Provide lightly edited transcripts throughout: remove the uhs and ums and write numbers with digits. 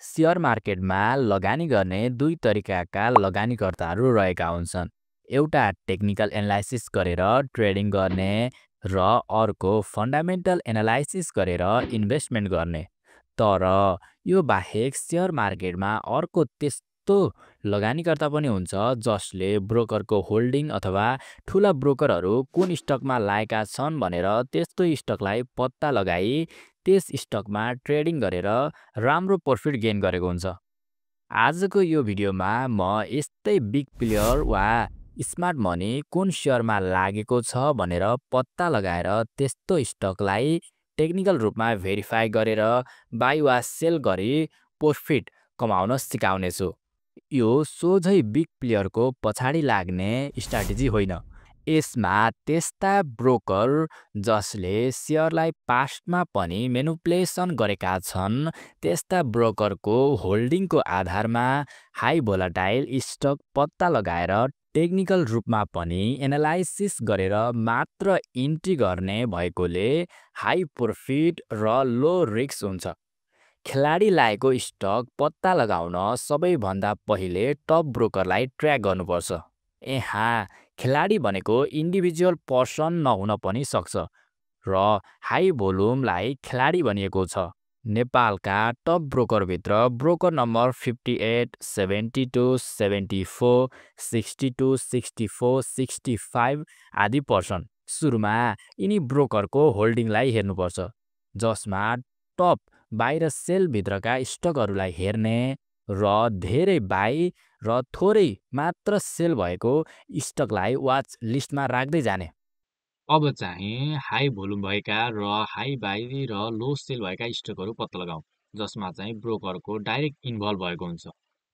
Share मार्केटमा लगानी गर्ने दुई तरिकाका लगानीकर्ताहरू रहेका हुन्छन्। एउटा टेक्निकल एनालाइसिस गरेर ट्रेडिङ गर्ने र अर्को फन्डामेन्टल एनालाइसिस गरेर इन्भेस्टमेन्ट गर्ने। तर यो बाहेक शेयर मार्केटमा अर्को त्यस्तो लगानीकर्ता पनि हुन्छ जसले ब्रोकरको होल्डिङ अथवा ठुला ब्रोकरहरू कुन स्टकमा लागेका छन् भनेर त्यस्तो स्टकलाई पत्ता लगाई त्यस स्टकमा ट्रेडिङ गरेर राम्रो प्रफिट गेन गरेको हुन्छ। आजको यो भिडियोमा म यस्तै बिग प्लेयर वा स्मार्ट मनी कुन सेयरमा लागेको छ भनेर पत्ता लगाएर त्यस्तो स्टकलाई टेक्निकल रूपमा भेरिफाई गरेर बाई वा सेल गरी प्रफिट कमाउन सिकाउने छु। यो सोझै बिग प्लेयरको पछाडि लाग्ने स्ट्राटेजी होइन। यसमा त्यस्ता ब्रोकर जसले सेयरलाई पास्टमा पनि मेनुपुलेसन गरेका छन् त्यस्ता ब्रोकरको होल्डिङको आधारमा हाई भोलाटाइल स्टक पत्ता लगाएर टेक्निकल रूपमा पनि एनालाइसिस गरेर मात्र इन्ट्री गर्ने भएकोले हाई प्रफिट र लो रिस्क हुन्छ। खेलाडी लागेको स्टक पत्ता लगाउन सबैभन्दा पहिले टप ब्रोकरलाई ट्र्याक गर्नुपर्छ। यहाँ खेलाडी भनेको इन्डिभिजुअल पर्सन नहुन पनि सक्छ र हाई भोल्युमलाई खेलाडी भनिएको छ। नेपालका टप ब्रोकरभित्र ब्रोकर नम्बर 58, 72, 74, 62, 64, 65 आदि पर्छन्। सुरुमा यिनी ब्रोकरको होल्डिङलाई हेर्नुपर्छ, जसमा टप बाहिर सेलभित्रका स्टकहरूलाई हेर्ने र धेरै बाई र थोरै मात्र सेल भएको स्टकलाई वाच लिस्टमा राख्दै जाने। अब चाहिँ हाई भोल्युम भएका र हाई बाई र लो सेल भएका स्टकहरू पत्ता लगाऊ जसमा चाहिँ ब्रोकरको डाइरेक्ट इन्भल्भ भएको हुन्छ।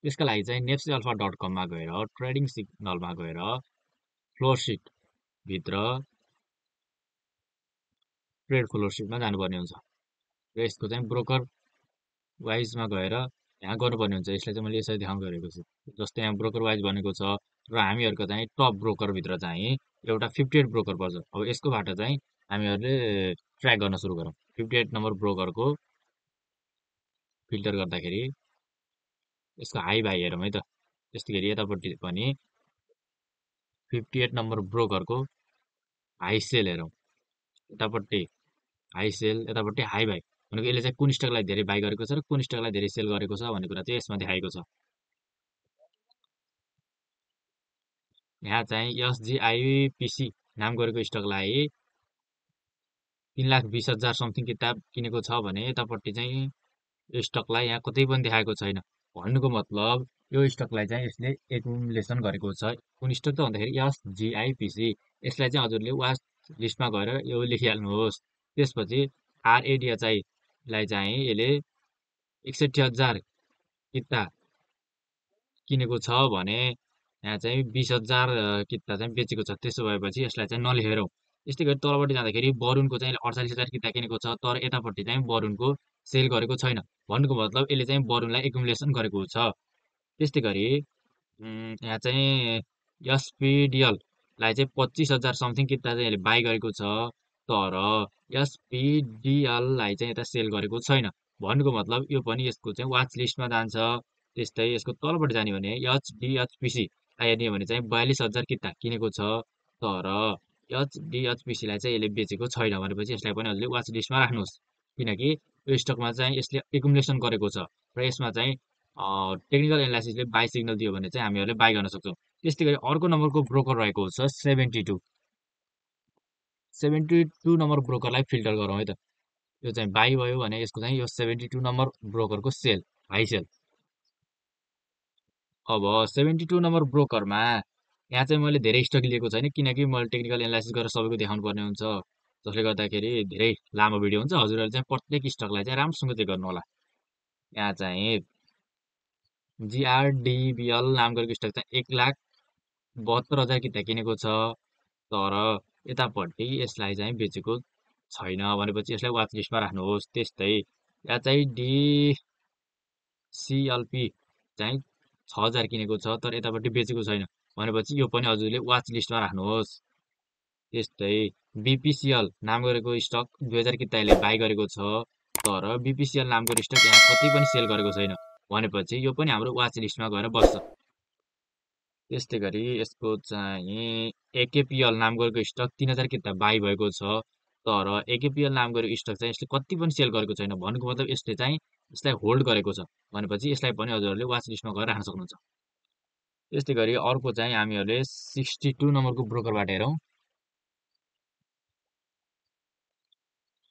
त्यसका लागि चाहिँ niftyalpha.com मा गएर ट्रेडिङ सिग्नलमा गएर फ्लोर सिट भित्र ट्रेड फ्लोर सिटमा जानुपर्ने हुन्छ र यसको चाहिँ ब्रोकर वाइजमा गएर यहाँ गर्नुपर्ने हुन्छ। यसलाई चाहिँ मैले यसरी देखाउन गरेको छु। जस्तै यहाँ ब्रोकर वाइज भनेको छ र हामीहरूको चाहिँ टप ब्रोकरभित्र चाहिँ एउटा 58 ब्रोकर पर्छ। अब यसकोबाट चाहिँ हामीहरूले ट्र्याक गर्न सुरु गरौँ। 58 नम्बर ब्रोकरको फिल्टर गर्दाखेरि यसको हाई बाई हेरौँ है त। त्यस्तै यतापट्टि पनि 58 नम्बर ब्रोकरको हाई सेल हेरौँ। यतापट्टि हाई सेल, यतापट्टि हाई बाई भनेको यसले चाहिँ कुन स्टकलाई धेरै बाई गरेको छ र कुन स्टकलाई धेरै सेल गरेको छ भन्ने कुरा चाहिँ यसमा देखाएको छ। यहाँ चाहिँ SGIPC नाम गरेको स्टकलाई 3,20,000 समथिङ किताब किनेको छ भने यतापट्टि चाहिँ यो स्टकलाई यहाँ कतै पनि देखाएको छैन। भन्नुको मतलब यो स्टकलाई चाहिँ यसले एकुमुलेसन गरेको छ। कुन स्टक त भन्दाखेरि SGIPC। यसलाई चाहिँ हजुरले वाच लिस्टमा गएर यो लेखिहाल्नुहोस्। त्यसपछि RADHI लाई चाहिँ यसले 61,000 किता किनेको छ भने यहाँ चाहिँ 20,000 किता चाहिँ बेचेको छ। त्यसो भएपछि यसलाई चाहिँ नलेखेरौँ। यस्तै गरी तलपट्टि जाँदाखेरि बरुनको चाहिँ 48,000 किता किनेको छ तर यतापट्टि चाहिँ बरुनको सेल गरेको छैन। भन्नुको मतलब यसले चाहिँ बरुनलाई एकुमुलेसन गरेको छ। त्यस्तै गरी यहाँ चाहिँ SPDL लाई चाहिँ 25,000 समथिङ किता चाहिँ यसले बाई गरेको छ तर SPDL लाई चाहिँ यता सेल गरेको छैन। भन्नुको मतलब यो पनि यसको चाहिँ वाच लिस्टमा जान्छ। त्यस्तै यसको तलपट्टि जाने भने HDHPC लाई हेर्ने भने चाहिँ 42,000 किता किनेको छ तर HDHPC लाई चाहिँ यसले बेचेको छैन भनेपछि यसलाई पनि हजुरले वाच लिस्टमा राख्नुहोस्। किनकि यो स्टकमा चाहिँ यसले एकुमुलेसन गरेको छ र यसमा चाहिँ टेक्निकल एनालाइसिसले बाई सिग्नल दियो भने चाहिँ हामीहरूले बाई गर्न सक्छौँ। त्यस्तै गरी अर्को नम्बरको ब्रोकर रहेको छ 72 नम्बर ब्रोकरलाई फिल्टर गरौँ है त। यो चाहिँ बाई भयो भने यसको चाहिँ यो 72 नम्बर ब्रोकरको सेल, हाई सेल। अब 72 नम्बर ब्रोकरमा यहाँ चाहिँ मैले धेरै स्टक लिएको छैन किनकि मैले टेक्निकल एनालाइसिस गरेर सबैको देखाउनु पर्ने हुन्छ, जसले गर्दाखेरि धेरै लामो भिडियो हुन्छ। हजुरहरूले चाहिँ प्रत्येक स्टकलाई चाहिँ राम्रोसँग चेक गर्नु होला। यहाँ चाहिँ GRDBL नाम गरेको स्टक चाहिँ 1,72,000 किता किनेको छ तर यतापट्टि यसलाई चाहिँ बेचेको छैन भनेपछि यसलाई वाच लिस्टमा राख्नुहोस्। त्यस्तै यहाँ चाहिँ DCLP चाहिँ 6,000 किनेको छ तर यतापट्टि बेचेको छैन भनेपछि यो पनि हजुरले वाच लिस्टमा राख्नुहोस्। त्यस्तै BPCL नाम गरेको स्टक 2,000 किता यसले बाई गरेको छ तर BPCL नाम गरेको स्टक यहाँ कतै पनि सेल गरेको छैन भनेपछि यो पनि हाम्रो वाच लिस्टमा गएर बस्छ। त्यस्तै गरी यसको चाहिँ एकेपिएल नाम गरेको स्टक 3000 किता बाई भएको छ, तर एकेपिएल नाम गरेको स्टक चाहिँ यसले कति पनि सेल गरेको छैन। भनेको मतलब यसले चाहिँ यसलाई होल्ड गरेको छ, भनेपछि यसलाई पनि हजुरहरूले वाच लिस्टमा गएर राख्न सक्नुहुन्छ। त्यस्तै गरी अर्को चाहिँ हामीहरूले 62 नम्बरको ब्रोकरबाट हेरौँ।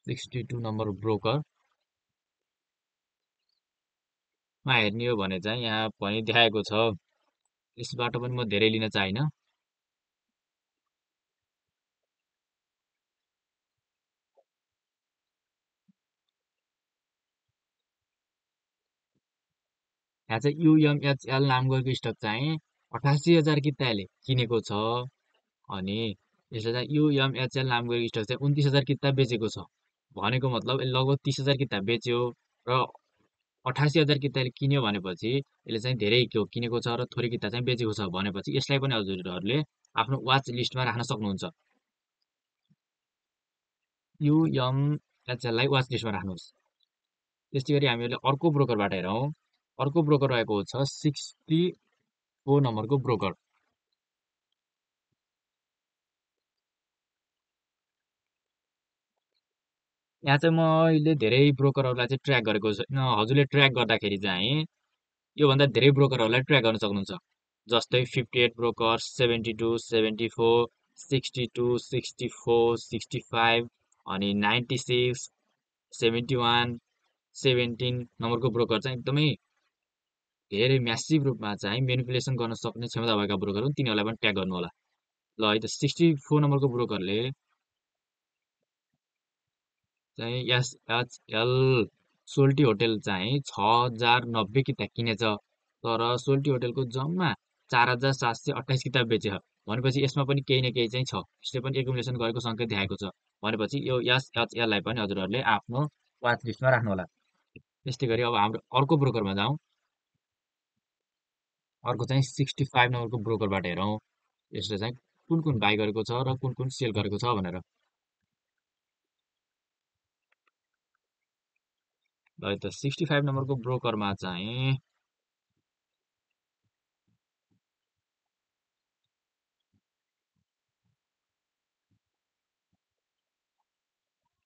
62 नम्बर ब्रोकरमा हेर्ने हो भने चाहिँ यहाँ पनि देखाएको छ। यसबाट पनि म धेरै लिन चाहिनँ। यहाँ चाहिँ युएमएचएल नाम गरेको स्टक चाहिँ 88,000 किताले किनेको छ, अनि यसले चाहिँ युएमएचएल नाम गरेको स्टक चाहिँ 29,000 किता बेचेको छ। भनेको मतलब लगभग 30,000 किता बेच्यो र 88,000 किताले किन्यो भनेपछि यसले चाहिँ धेरै किनेको छ र थोरै किता चाहिँ बेचेको छ, भनेपछि यसलाई पनि हजुरहरूले आफ्नो वाच लिस्टमा राख्न सक्नुहुन्छ। युएमएचएललाई वाच लिस्टमा राख्नुहोस्। त्यस्तै गरी हामीहरूले अर्को ब्रोकरबाट हेरौँ। अर्को ब्रोकर रहेको छ 64 नम्बरको ब्रोकर। यहाँ चाहिँ मैले धेरै ब्रोकरहरूलाई चाहिँ ट्र्याक गरेको छैन। हजुरले ट्र्याक गर्दाखेरि चाहिँ योभन्दा धेरै ब्रोकरहरूलाई ट्र्याक गर्न सक्नुहुन्छ। जस्तै 58 ब्रोकर, 72, 74, 62, 64, 65 अनि 96, 71, 17 नम्बरको ब्रोकर चाहिँ एकदमै धेरै म्यासिभ रूपमा चाहिँ मेनिपुलेसन गर्न सक्ने क्षमता भएका ब्रोकर हुन्, तिनीहरूलाई पनि ट्र्याक गर्नु होला। ल है त 64 नम्बरको ब्रोकरले चाहिँ एसएचएल सोल्टी होटेल चाहिँ 6,090 किताब किनेछ, तर सोल्टी होटेलको जम्मा 4,728 किताब बेचेछ। भनेपछि यसमा पनि केही न केही चाहिँ छ, यसले पनि एकुमुलेसन गरेको सङ्केत देखाएको छ। भनेपछि यो एसएचएललाई पनि हजुरहरूले आफ्नो वाच लिस्टमा राख्नु होला। त्यस्तै गरी अब हाम्रो अर्को ब्रोकरमा जाउँ। अर्को चाहिँ 65 नम्बरको ब्रोकरबाट हेरौँ, यसले चाहिँ कुन कुन बाई गरेको छ र कुन कुन सेल गरेको छ भनेर। ल त 65 नम्बरको ब्रोकरमा चाहिँ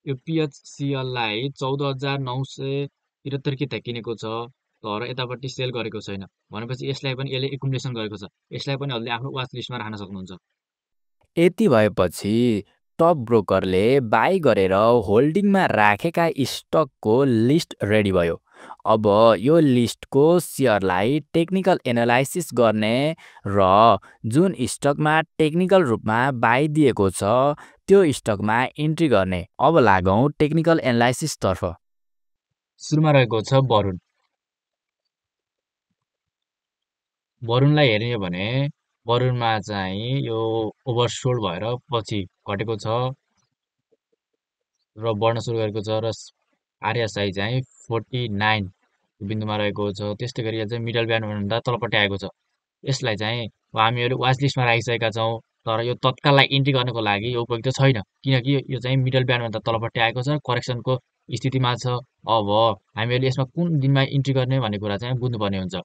यो पिएचसिएललाई 14,973 किता किनेको छ, तर यतापट्टि सेल गरेको छैन। भनेपछि यसलाई पनि यसले एकुमुलेसन गरेको छ, यसलाई पनि हजुरले आफ्नो वाच लिस्टमा राख्न सक्नुहुन्छ। यति भएपछि टप ब्रोकरले बाई गरेर होल्डिङमा राखेका स्टकको लिस्ट रेडी भयो। अब यो लिस्टको सेयरलाई टेक्निकल एनालाइसिस गर्ने र जुन स्टकमा टेक्निकल रूपमा बाई दिएको छ त्यो स्टकमा इन्ट्री गर्ने। अब लागौँ टेक्निकल एनालाइसिसतर्फ। सुरुमा रहेको छ वरुण। वरुणलाई हेर्ने हो भने वरुणमा चाहिँ यो ओभरसोल्ड भएर पछि घटेको छ र बढ्न सुरु गरेको छ, र आरएसआई चाहिँ 49 बिन्दुमा रहेको छ। त्यस्तै गरी चाहिँ मिडल ब्यान्डभन्दा तलपट्टि आएको छ। यसलाई चाहिँ हामीहरू वाच लिस्टमा राखिसकेका छौँ, तर यो तत्काललाई इन्ट्री गर्नको लागि यो उपयुक्त छैन, किनकि यो चाहिँ मिडल ब्यान्डभन्दा तलपट्टि आएको छ, करेक्सनको स्थितिमा छ। अब हामीहरूले यसमा कुन दिनमा इन्ट्री गर्ने भन्ने कुरा चाहिँ बुझ्नुपर्ने हुन्छ।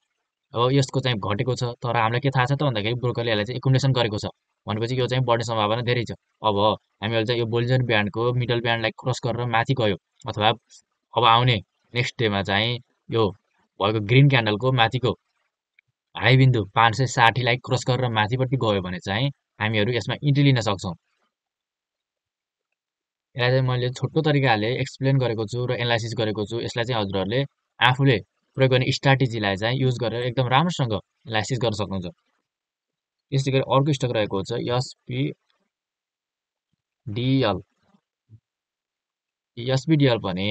अब यसको चाहिँ घटेको छ, तर हामीलाई के थाहा छ त भन्दाखेरि ब्रोकरले यसलाई चाहिँ एकुमुलेसन गरेको छ, भनेपछि यो चाहिँ बढ्ने सम्भावना धेरै छ। अब हामीहरूले चाहिँ यो बोल्जर ब्यान्डको मिडल ब्यान्डलाई क्रस गरेर माथि गयो, अथवा अब आउने नेक्स्ट डेमा चाहिँ यो भएको ग्रिन क्यान्डलको माथिको हाई बिन्दु 560लाई क्रस गरेर माथिपट्टि गयो भने चाहिँ हामीहरू यसमा इन्ट्री लिन सक्छौँ। यसलाई चाहिँ मैले छोटो तरिकाले एक्सप्लेन गरेको छु र एनालाइसिस गरेको छु। यसलाई चाहिँ हजुरहरूले आफूले प्रयोग गर्ने स्ट्राटेजीलाई चाहिँ युज गरेर एकदम राम्रोसँग एनालाइसिस गर्न सक्नुहुन्छ। त्यसै गरी अर्को स्टक रहेको छ एसपिडिएल। एसपिडिएल पनि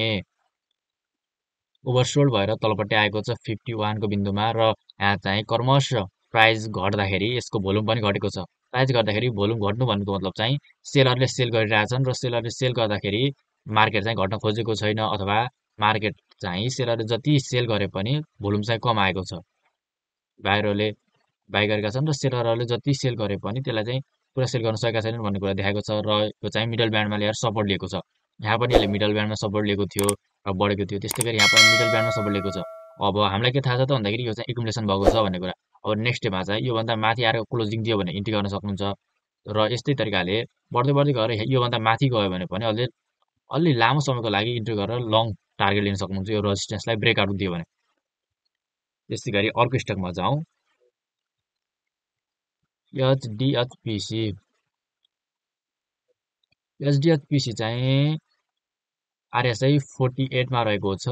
ओभरसोल्ड भएर तलपट्टि आएको छ 51 को बिन्दुमा, र यहाँ चाहिँ क्रमशः प्राइस घट्दाखेरि यसको भोल्युम पनि घटेको छ। प्राइस घट्दाखेरि भोल्युम घट्नु भनेको मतलब चाहिँ सेलरले सेल गरिरहेछन्, र सेलरले सेल गर्दाखेरि मार्केट चाहिँ घट्न खोजेको छैन, अथवा मार्केट चाहिँ सेलरले जति सेल गरे पनि भोल्युम चाहिँ कम आएको छ। बाहिरले बाई गरेका छन् र सेलरहरूले जति सेल गरे पनि त्यसलाई चाहिँ पुरा सेल गर्न सकेका छैनन् भन्ने कुरा देखाएको छ, र यो चाहिँ मिडल ब्यान्डमा ल्याएर सपोर्ट लिएको छ। यहाँ पनि यसले मिडल ब्यान्डमा सपोर्ट लिएको थियो र बढेको थियो। त्यस्तै गरी यहाँ पनि मिडल ब्यान्डमा सपोर्ट लिएको छ। अब हामीलाई के थाहा छ त भन्दाखेरि यो चाहिँ एकुमुलेसन भएको छ भन्ने कुरा। अब नेक्स्ट स्टेपमा चाहिँ योभन्दा माथि आएर क्लोजिङ दियो भने इन्ट्री गर्न सक्नुहुन्छ र यस्तै तरिकाले बढ्दै बढ्दै गएर योभन्दा माथि गयो भने पनि अलि लामो समयको लागि इन्ट्री गरेर लङ टार्गेट लिन सक्नुहुन्छ यो रेजिस्टेन्सलाई ब्रेकआउट दियो भने। त्यस्तै गरी अर्को स्टकमा जाउँ, एचडिएचपिसी। एचडिएचपिसी चाहिँ आरएसआई 48 मा रहेको छ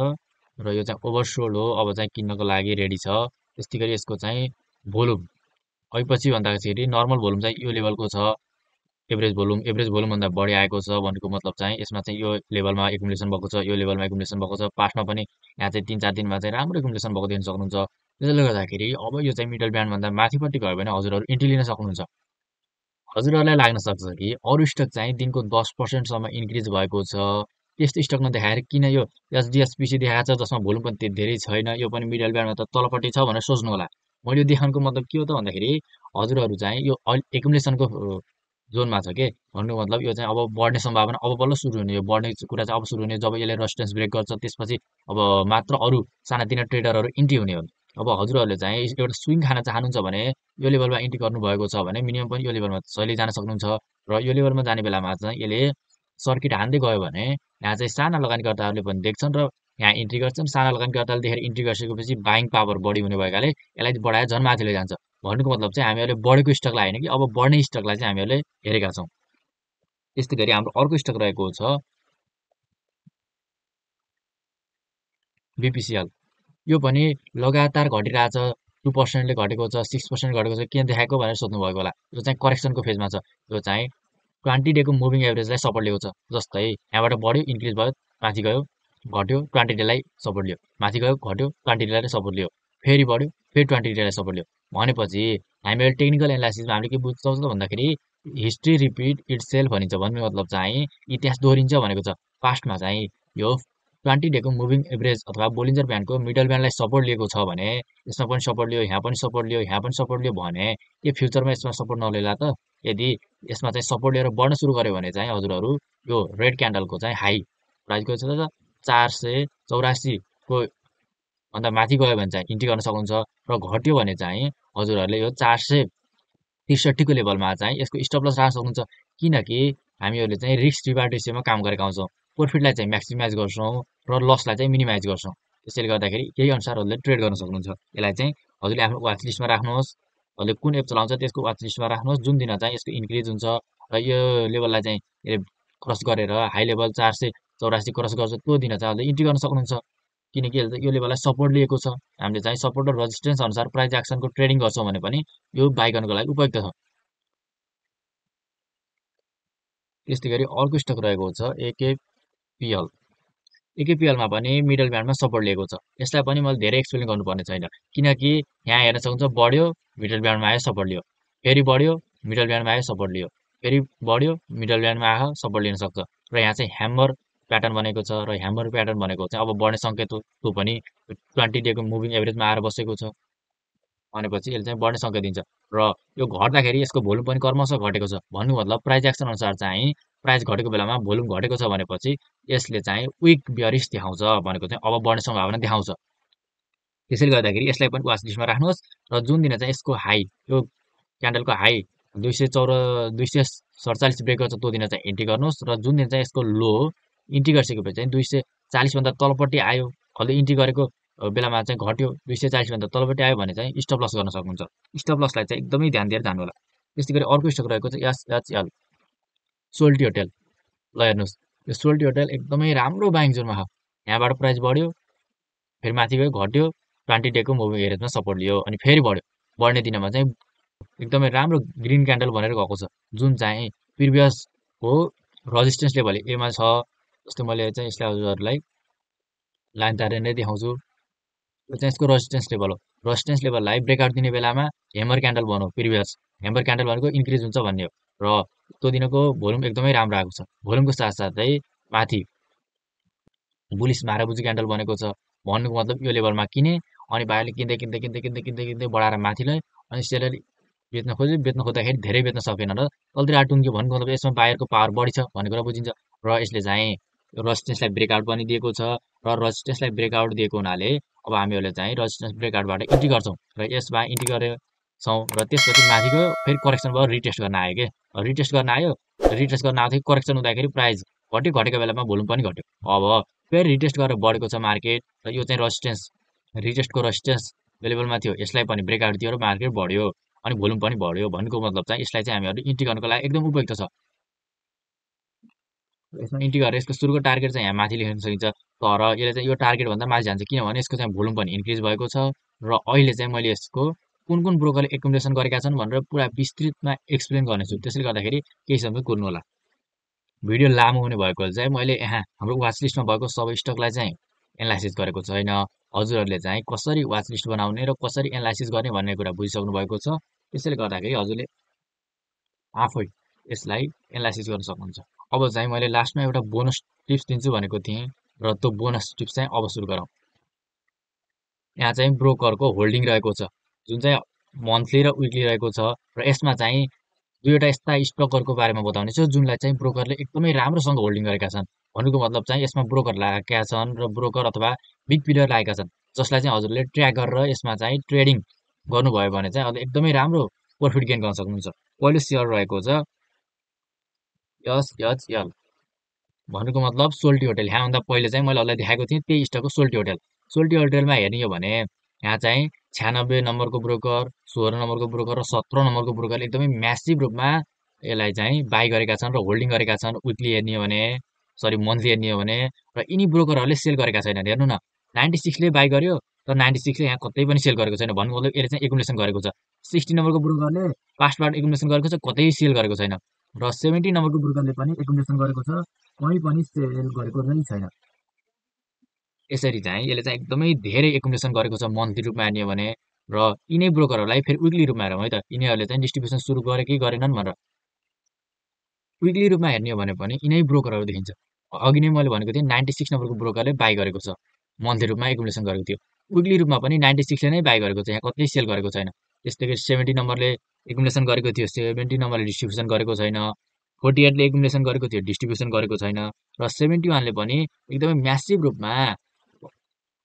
र यो चाहिँ ओभरसोल्ड हो, अब चाहिँ किन्नको लागि रेडी छ। त्यस्तै गरी यसको चाहिँ भोल्युम पछि भन्दाखेरि नर्मल भोल्युम चाहिँ यो लेभलको छ, एभरेज भोल्युमभन्दा बढी आएको छ भनेको मतलब चाहिँ यसमा चाहिँ यो लेभलमा एकुमुलेसन भएको छ, यो लेभलमा एकुमुलेसन भएको छ। पास्टमा पनि यहाँ चाहिँ 3-4 दिनमा चाहिँ राम्रो एकुमुलेसन भएको देख्न सक्नुहुन्छ। त्यसैले गर्दाखेरि अब यो चाहिँ मिडल ब्यान्डभन्दा माथिपट्टि गयो भने हजुरहरू इन्ट्री लिन सक्नुहुन्छ। हजुरहरूलाई लाग्न सक्छ कि अरू स्टक चाहिँ दिनको 10% सम्म इन्क्रिज भएको छ, त्यस्तो स्टक नदेखाएर किन यो एचडिएचपिसी देखाएको छ जसमा भोल्युम पनि त्यति धेरै छैन, यो पनि मिडल ब्यान्डमा त तलपट्टि छ भनेर सोच्नु होला। मैले यो देखाउनुको मतलब के हो त भन्दाखेरि हजुरहरू चाहिँ यो एकुमुलेसनको जोनमा छ के भन्नुको मतलब यो चाहिँ अब बढ्ने सम्भावना अब बल्ल सुरु हुने, यो बढ्ने कुरा चाहिँ अब सुरु हुने जब यसले रेजिस्टेन्स ब्रेक गर्छ, त्यसपछि अब मात्र अरू सानातिना ट्रेडरहरू इन्ट्री हुने हो। अब हजुरहरूले चाहिँ एउटा स्विङ खान चाहनुहुन्छ भने यो लेभलमा इन्ट्री गर्नुभएको छ भने मिनिमम पनि यो लेभलमा सहिले जान सक्नुहुन्छ र यो लेभलमा जाने बेलामा चाहिँ यसले सर्किट हान्दै गयो भने यहाँ चाहिँ साना लगानीकर्ताहरूले पनि देख्छन् र यहाँ इन्ट्री गर्छन्। साना लगानीकर्ताले देखेर इन्ट्री गरिसकेपछि बाइङ पावर बढी हुने भएकाले यसलाई बढाएर झन् माथि लैजान्छ। भन्नुको मतलब चाहिँ हामीहरूले बढेको स्टकलाई होइन कि अब बढ्ने स्टकलाई चाहिँ हामीहरूले हेरेका छौँ। त्यस्तै गरी हाम्रो अर्को स्टक रहेको छ बिपिसिएल। यो पनि लगातार घटिरहेछ, 2%ले घटेको छ, 6% घटेको छ, किन देखाएको भनेर सोध्नु भएको होला। यो चाहिँ करेक्सनको फेजमा छ। यो चाहिँ 20 डेको मुभिङ एभरेजलाई सपोर्ट लिएको छ। जस्तै यहाँबाट बढ्यो, इन्क्रिज भयो, माथि गयो, घट्यो, 20 डेलाई सपोर्ट लियो, माथि गयो, घट्यो, 20 डेलाई सपोर्ट लियो, फेरि बढ्यो, फेरि 20 डेलाई सपोर्ट लियो। भनेपछि हामीले टेक्निकल एनालाइसिसमा हामीले के बुझ्छौँ त भन्दाखेरि हिस्ट्री रिपिट इट्स सेल्फ भनिन्छ। भन्ने मतलब चाहिँ इतिहास दोहोरिन्छ भनेको छ। पास्टमा चाहिँ यो 20 डेको मुभिङ एभरेज अथवा बोलिन्जर ब्यान्डको मिडल ब्यान्डलाई सपोर्ट लिएको छ भने यसमा पनि सपोर्ट लियो, यहाँ पनि सपोर्ट लियो, यहाँ पनि सपोर्ट लियो भने यो फ्युचरमा यसमा सपोर्ट नलिएला त। यदि यसमा चाहिँ सपोर्ट लिएर बढ्न सुरु गर्यो भने चाहिँ हजुरहरू यो रेड क्यान्डलको चाहिँ हाई प्राइस गएको छ 484 को भन्दा माथि गयो भने चाहिँ इन्ट्री गर्न सक्नुहुन्छ र घट्यो भने चाहिँ हजुरहरूले यो 463 को लेभलमा चाहिँ यसको स्टप लस राख्न सक्नुहुन्छ। किनकि हामीहरूले चाहिँ रिस्क रिवार्ड रेसियोमा काम गरेका हुन्छौँ, प्रफिटलाई चाहिँ म्याक्सिमाइज गर्छौँ र लसलाई चाहिँ मिनिमाइज गर्छौँ। त्यसैले गर्दाखेरि यही अनुसार हजुरले ट्रेड गर्न सक्नुहुन्छ। यसलाई चाहिँ हजुरले आफ्नो वाच लिस्टमा राख्नुहोस्। हजुरले कुन एप चलाउँछ त्यसको वाच लिस्टमा राख्नुहोस्। जुन दिन चाहिँ यसको इन्क्रिज हुन्छ र यो लेभललाई चाहिँ क्रस गरेर हाई लेभल 484 क्रस गर्छ, त्यो दिन चाहिँ हजुरले इन्ट्री गर्न सक्नुहुन्छ। किनकि यो लेभललाई सपोर्ट लिएको छ। हामीले चाहिँ सपोर्ट र रेजिस्टेन्स अनुसार प्राइस एक्सनको ट्रेडिङ गर्छौँ भने पनि यो बाइ गर्नको लागि उपयुक्त छ। त्यस्तै गरी अर्को स्टक रहेको छ एकेपिएल। एकेपिएलमा पनि मिडल ब्यान्डमा सपोर्ट लिएको छ। यसलाई पनि मैले धेरै एक्सप्लेन गर्नुपर्ने छैन, किनकि यहाँ हेर्न सक्नुहुन्छ बढ्यो, मिडल ब्यान्डमा आयो, सपोर्ट लियो, फेरि बढ्यो, मिडल ब्यान्डमा आयो, सपोर्ट लियो, फेरि बढ्यो, मिडल ब्यान्डमा आयो, सपोर्ट लिन सक्छ। र यहाँ चाहिँ ह्यामर प्याटर्न बनेको छ र ह्यामर प्याटर्न भनेको चाहिँ अब बढ्ने सङ्केत हो। त्यो पनि 20 डेको मुभिङ एभरेजमा आएर बसेको छ भनेपछि यसले चाहिँ बढ्ने सङ्केत दिन्छ र यो घट्दाखेरि यसको भोल्युम पनि क्रमशः घटेको छ। भन्नु मतलब प्राइस एक्सन अनुसार चाहिँ प्राइस घटेको बेलामा भोल्युम घटेको छ भनेपछि यसले चाहिँ विक बियरिस देखाउँछ भनेको चाहिँ अब बढ्ने सम्भावना देखाउँछ। त्यसैले गर्दाखेरि यसलाई पनि वाच लिस्टमा राख्नुहोस् र जुन दिन चाहिँ यसको हाई यो क्यान्डलको हाई 247 ब्रेक गर्छ त्यो दिन चाहिँ इन्ट्री गर्नुहोस् र जुन दिन चाहिँ यसको लो इन्ट्री गरिसकेपछि चाहिँ 240 भन्दा तलपट्टि आयो, अहिले इन्ट्री गरेको बेलामा चाहिँ घट्यो, 240 भन्दा तलपट्टि आयो भने चाहिँ स्टप लस गर्न सक्नुहुन्छ। स्टप लसलाई चाहिँ एकदमै ध्यान दिएर जानु होला। त्यस्तै गरी अर्को स्टक रहेको छ एसएचएल, सोल्टी होटेल। ल हेर्नुहोस्, यो सोल्टी होटेल एकदमै राम्रो बाइङ जोनमा छ। यहाँबाट प्राइस बढ्यो, फेरि माथि गयो, घट्यो, 20 डेको मुभिङ एभरेजमा सपोर्ट लियो, अनि फेरि बढ्यो। बढ्ने दिनमा चाहिँ एकदमै राम्रो ग्रिन क्यान्डल भनेर गएको छ, जुन चाहिँ प्रिभियसको रेजिस्टेन्स लेभल एमा छ। जस्तै मैले चाहिँ यसलाई हजुरहरूलाई लाइन तारेर नै देखाउँछु। यो चाहिँ यसको रेजिस्टेन्स लेभल हो। रेजिस्टेन्स लेभललाई ब्रेकआउट दिने बेलामा हेमर क्यान्डल बनाऊ, प्रिभियस हेमर क्यान्डल भनेको इन्क्रिज हुन्छ भन्ने हो र त्यो दिनको भोल्युम एकदमै राम्रो आएको छ। भोल्युमको साथसाथै माथि बुलिस माराबुजी क्यान्डल बनेको छ। भन्नुको मतलब यो लेभलमा किने अनि बाहिरले किन्दै किन्दै किन्दै किन्दै किन्दै किन्दै बढाएर माथि लय, अनि सेलर बेच्न खोज्दाखेरि धेरै बेच्न सकेन र तलतिर टुङ्ग्यो। भन्नुको मतलब यसमा बाहिरको पावर बढी छ भन्ने कुरा बुझिन्छ र यसले चाहिँ रेजिस्टेन्सलाई ब्रेकआउट पनि दिएको छ र रेजिस्टेन्सलाई ब्रेकआउट दिएको हुनाले अब हामीहरूले चाहिँ रेजिस्टेन्स ब्रेकआउटबाट इन्ट्री गर्छौँ र यसमा इन्ट्री गरेछौँ र त्यसपछि माथिको फेरि करेक्सन भयो रिटेस्ट गर्न आयो के रिटेस्ट गर्न आयो रिटेस्ट गर्न आउँथ्यो करेक्सन हुँदाखेरि प्राइस घट्यो घटेको बेलामा भोल्युम पनि घट्यो अब फेरि रिटेस्ट गरेर बढेको छ मार्केट र यो चाहिँ रेजिस्टेन्स रिटेस्टको रेजिस्टेन्स लेभलमा थियो यसलाई पनि ब्रेकआउट दियो र मार्केट बढ्यो अनि भोल्युम पनि बढ्यो भन्नुको मतलब चाहिँ यसलाई चाहिँ हामीहरूले इन्ट्री गर्नको लागि एकदम उपयुक्त छ यसमा इन्ट्री गरेर यसको सुरुको टार्गेट चाहिँ यहाँ माथि लेख्न सकिन्छ तर यसले चाहिँ यो टार्गेटभन्दा माथि जान्छ किनभने यसको चाहिँ भोल्युम पनि इन्क्रिज भएको छ र अहिले चाहिँ मैले यसको कुन कुन ब्रोकरले एकुमुलेसन गरेका छन् भनेर पुरा विस्तृतमा एक्सप्लेन गर्नेछु त्यसले गर्दाखेरि केही समय कुर्नु होला भिडियो लामो हुने भएकोले चाहिँ मैले यहाँ हाम्रो वाच लिस्टमा भएको सबै स्टकलाई चाहिँ एनालाइसिस गरेको छैन हजुरहरूले चाहिँ कसरी वाच लिस्ट बनाउने र कसरी एनालाइसिस गर्ने भन्ने कुरा बुझिसक्नु भएको छ त्यसैले गर्दाखेरि हजुरले आफै यसलाई एनालाइसिस गर्न सक्नुहुन्छ अब चाहिँ मैले लास्टमा एउटा बोनस टिप्स दिन्छु भनेको थिएँ र त्यो बोनस टिप्स चाहिँ अब सुरु गरौँ यहाँ चाहिँ ब्रोकरको होल्डिङ रहेको छ जुन चाहिँ मन्थली र विकली रहेको छ र यसमा चाहिँ दुईवटा यस्ता स्टकहरूको बारेमा बताउने छु जुनलाई चाहिँ ब्रोकरले एकदमै राम्रोसँग होल्डिङ गरेका छन् भन्नुको मतलब चाहिँ यसमा ब्रोकर लागेका छन् र ब्रोकर अथवा बिग प्लेयर लागेका छन् जसलाई चाहिँ हजुरले ट्र्याक गरेर यसमा चाहिँ ट्रेडिङ गर्नुभयो भने चाहिँ हजुरले एकदमै राम्रो प्रफिट गेन गर्न सक्नुहुन्छ पहिलो सेयर रहेको छ एसएचएल भन्नुको मतलब सोल्टी होटेल यहाँभन्दा पहिले चाहिँ मैले अरूलाई देखाएको थिएँ त्यही स्टकको सोल्टी होटेलमा हेर्ने हो भने यहाँ चाहिँ 96 नम्बरको ब्रोकर 16 नम्बरको ब्रोकर र 17 नम्बरको ब्रोकरले एकदमै म्यासिभ रूपमा यसलाई चाहिँ बाई गरेका छन् र होल्डिङ गरेका छन् विकली हेर्ने हो भने सरी मन्थली हेर्ने हो भने र यिनी ब्रोकरहरूले सेल गरेका छैनन् हेर्नु न 96ले बाई गर्यो तर 96ले यहाँ कतै पनि सेल गरेको छैन भन्नु मतलब यसले चाहिँ एकुमुलेसन गरेको छ 60 नम्बरको ब्रोकरले पास्टबाट एकुमुलेसन गरेको छ कतै सेल गरेको छैन र 70 नम्बरको ब्रोकरले पनि एकुमुलेसन गरेको छ कहीँ पनि सेल गरेको पनि छैन यसरी चाहिँ यसले चाहिँ एकदमै धेरै एकुमुलेसन गरेको छ मन्थली रूपमा हेर्ने हो भने र यिनै ब्रोकरहरूलाई फेरि विकली रूपमा हेरौँ है त यिनीहरूले चाहिँ डिस्ट्रिब्युसन सुरु गरे कि गरेनन् भनेर विकली रूपमा हेर्ने हो भने पनि यिनै ब्रोकरहरू देखिन्छ अघि नै मैले भनेको थिएँ 96 नम्बरको ब्रोकरले बाई गरेको छ मन्थली रूपमा एकुमुलेसन गरेको थियो विकली रूपमा पनि 96ले नै बाई गरेको छ यहाँ कतै सेल गरेको छैन त्यस्तै गरी 70 नम्बरले एकुमुलेसन गरेको थियो 70 नम्बरले डिस्ट्रिब्युसन गरेको छैन 48ले एकुमुलेसन गरेको थियो डिस्ट्रिब्युसन गरेको छैन र 71ले पनि एकदमै म्यासिभ रूपमा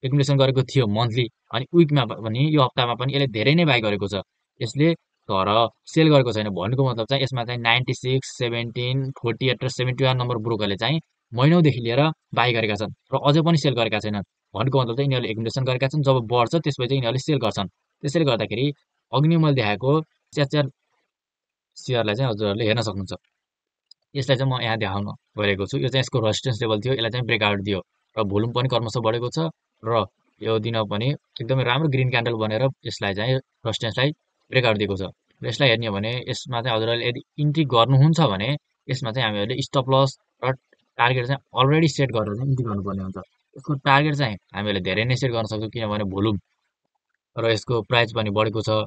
एकुमुलेसन गरेको थियो मन्थली अनि विकमा पनि यो हप्तामा पनि यसले धेरै नै बाई गरेको छ यसले तर सेल गरेको छैन भन्नुको मतलब चाहिँ यसमा चाहिँ 96 17 48 र 71 नम्बर ब्रोकरले चाहिँ महिनौदेखि लिएर बाई गरेका छन् र अझै पनि सेल गरेका छैनन् भन्नुको मतलब चाहिँ यिनीहरूले एकुमुलेसन गरेका छन् जब बढ्छ त्यसपछि यिनीहरूले सेल गर्छन् त्यसैले गर्दाखेरि अघि नै मैले देखाएको च्यार सेयरलाई चाहिँ हजुरहरूले हेर्न सक्नुहुन्छ यसलाई चाहिँ म यहाँ देखाउन गएको छु यो चाहिँ यसको रेजिस्टेन्स लेभल थियो यसलाई चाहिँ ब्रेकआउट दियो र भोल्युम पनि क्रमशः बढेको छ र यो दिन पनि एकदमै राम्रो ग्रिन क्यान्डल बनेर यसलाई चाहिँ रेजिस्टेन्सलाई ब्रेकआउट दिएको छ र यसलाई हेर्ने हो भने यसमा चाहिँ हजुरहरूले यदि इन्ट्री गर्नुहुन्छ भने यसमा चाहिँ हामीहरूले स्टप लस र टार्गेट चाहिँ अलरेडी सेट गरेर चाहिँ इन्ट्री गर्नुपर्ने हुन्छ यसको टार्गेट चाहिँ हामीहरूले धेरै नै सेट गर्न सक्छौँ किनभने भोल्युम र यसको प्राइस पनि बढेको छ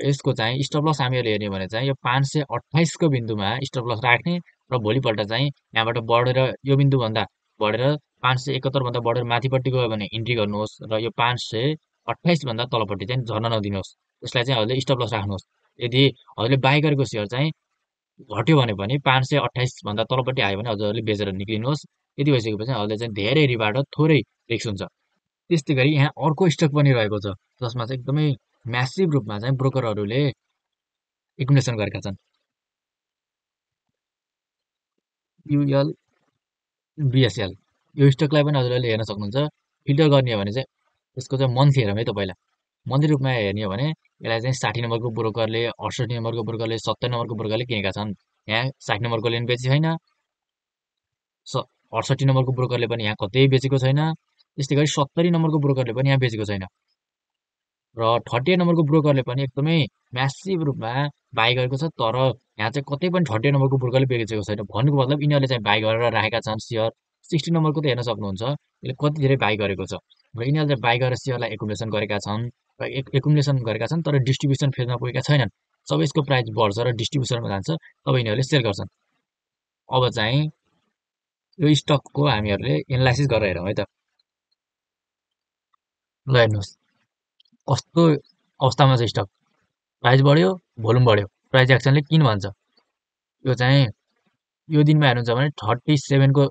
यसको चाहिँ स्टप लस हामीहरूले हेर्ने भने चाहिँ यो 528को बिन्दुमा स्टप लस राख्ने र भोलिपल्ट चाहिँ यहाँबाट बढेर यो बिन्दुभन्दा बढेर 571 भन्दा बढेर माथिपट्टि गयो भने इन्ट्री गर्नुहोस् र यो 528 भन्दा तलपट्टि चाहिँ झर्न नदिनुहोस् यसलाई चाहिँ हजुरले स्टप लस राख्नुहोस् यदि हजुरले बाई गरेको सेयर चाहिँ घट्यो भने पनि 528 भन्दा तलपट्टि आयो भने हजुरहरूले बेचेर निक्लिनुहोस् यति भइसकेपछि हजुरले चाहिँ धेरै रिवार्ड र थोरै रिस्क हुन्छ त्यस्तै गरी यहाँ अर्को स्टक पनि रहेको छ जसमा चाहिँ एकदमै म्यासिभ रूपमा चाहिँ ब्रोकरहरूले एकुमुलेसन गरेका छन् युएल बिएसएल यो स्टकलाई पनि हजुरहरूले हेर्न सक्नुहुन्छ फिल्टर गर्ने हो भने चाहिँ यसको चाहिँ मन्थली हेरौँ है त पहिला मन्थली रूपमा हेर्ने हो भने यसलाई चाहिँ 60 नम्बरको ब्रोकरले 68 नम्बरको ब्रोकरले 70 नम्बरको ब्रोकरले किनेका छन् यहाँ 60 नम्बरकोले पनि बेचे छैन 68 नम्बरको ब्रोकरले पनि यहाँ कतै बेचेको छैन त्यस्तै गरी 70 नम्बरको ब्रोकरले पनि यहाँ बेचेको छैन र 38 नम्बरको ब्रोकरले पनि एकदमै म्यासिभ रूपमा बाई गरेको छ तर यहाँ चाहिँ कतै पनि 38 नम्बरको ब्रोकरले बेचेको छैन भन्नुको मतलब यिनीहरूले चाहिँ बाई गरेर राखेका छन् सेयर 60 नम्बरको त हेर्न सक्नुहुन्छ यसले कति धेरै बाई गरेको छ र यिनीहरूले बाई गरेर सेयरलाई एकुमुलेसन गरेका छन् र एकुमुलेसन गरेका छन् तर डिस्ट्रिब्युसन फेजमा पुगेका छैनन् जब यसको प्राइस बढ्छ र डिस्ट्रिब्युसनमा जान्छ तब यिनीहरूले सेल गर्छन् अब चाहिँ यो स्टकको हामीहरूले एनालाइसिस गरेर हेरौँ है त ल हेर्नुहोस् कस्तो अवस्थामा छ स्टक प्राइस बढ्यो भोल्युम बढ्यो प्राइस एक्सनले किन भन्छ यो चाहिँ यो दिनमा हेर्नुहुन्छ भने 37को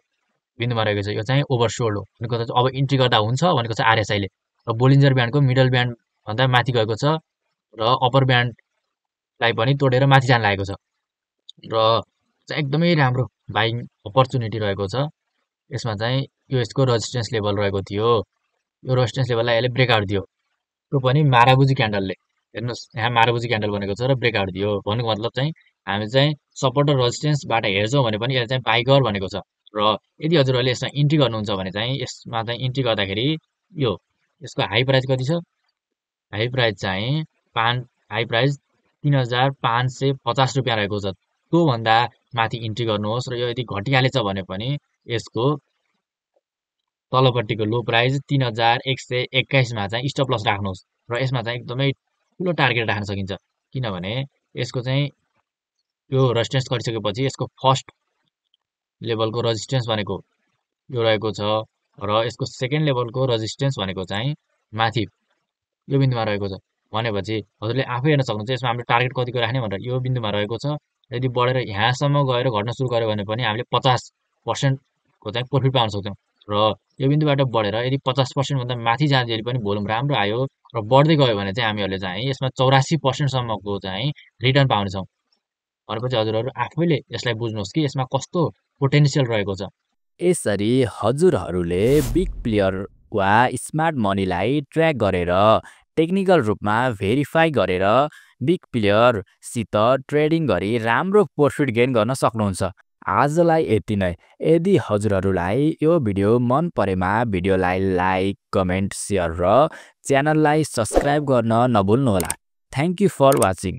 बिन्दुमा रहेको छ। यो चाहिँ ओभरसोल्ड हो भनेको चाहिँ अब इन्ट्री गर्दा हुन्छ भनेको छ आरएसआईले। र बोलिन्जर ब्यान्डको मिडल ब्यान्ड भन्दा माथि गएको छ र अप्पर ब्यान्डलाई पनि तोडेर माथि जान लागेको छ र चाहिँ एकदमै राम्रो बाइङ अपर्च्युनिटी रहेको छ। यसमा चाहिँ यो यसको रेजिस्टेन्स लेभल रहेको थियो। यो रेजिस्टेन्स लेभललाई यसले ब्रेकआउट दियो। त्यो पनि माराबुजी क्यान्डलले। हेर्नुहोस् यहाँ माराबुजी क्यान्डल बनेको छ र ब्रेकआउट दियो। भन्नुको मतलब चाहिँ हामी चाहिँ सपोर्ट र रेजिस्टेन्सबाट हेर्छौँ भने पनि यसले चाहिँ बाइ गर भनेको छ। र यदि हजुरहरूले यसमा इन्ट्री गर्नुहुन्छ भने चाहिँ यसमा चाहिँ इन्ट्री गर्दाखेरि यो यसको हाई प्राइस कति छ? हाई प्राइस चाहिँ हाई प्राइस 3,550 रुपियाँ रहेको छ। त्योभन्दा माथि इन्ट्री गर्नुहोस् र यो यदि घटिहालेछ भने पनि यसको तलपट्टिको लो प्राइस 3,121 मा चाहिँ स्टप लस राख्नुहोस् र यसमा चाहिँ एकदमै ठुलो टार्गेट राख्न सकिन्छ। किनभने यसको चाहिँ यो रेजिस्टेन्स गरिसकेपछि यसको फर्स्ट लेभलको रेजिस्टेन्स भनेको यो रहेको छ र यसको सेकेन्ड लेभलको रेजिस्टेन्स भनेको चाहिँ माथि यो बिन्दुमा रहेको छ। भनेपछि हजुरले आफै हेर्न सक्नुहुन्छ यसमा हामीले टार्गेट कतिको राख्ने भनेर। यो बिन्दुमा रहेको छ। यदि बढेर यहाँसम्म गएर घट्न सुरु गर्यो भने पनि हामीले 50% को चाहिँ प्रफिट पाउन सक्छौँ। र यो बिन्दुबाट बढेर यदि 50% भन्दा माथि जाँदाखेरि पनि भोल्युम राम्रो आयो र बढ्दै गयो भने चाहिँ हामीहरूले चाहिँ यसमा 84% सम्मको चाहिँ रिटर्न पाउनेछौँ। भनेपछि हजुरहरू आफैले यसलाई बुझ्नुहोस् कि यसमा कस्तो पोटेन्सियल रहेको छ। यसरी हजुरहरूले बिग प्लेयर वा स्मार्ट मनीलाई ट्र्याक गरेर टेक्निकल रूपमा भेरिफाई गरेर बिग प्लेयरसित ट्रेडिङ गरी राम्रो प्रफिट गेन गर्न सक्नुहुन्छ। आजलाई यति नै। यदि हजुरहरूलाई यो भिडियो मन परेमा भिडियोलाई लाइक, कमेन्ट, सेयर र च्यानललाई सब्स्क्राइब गर्न नभुल्नुहोला। Thank you for watching.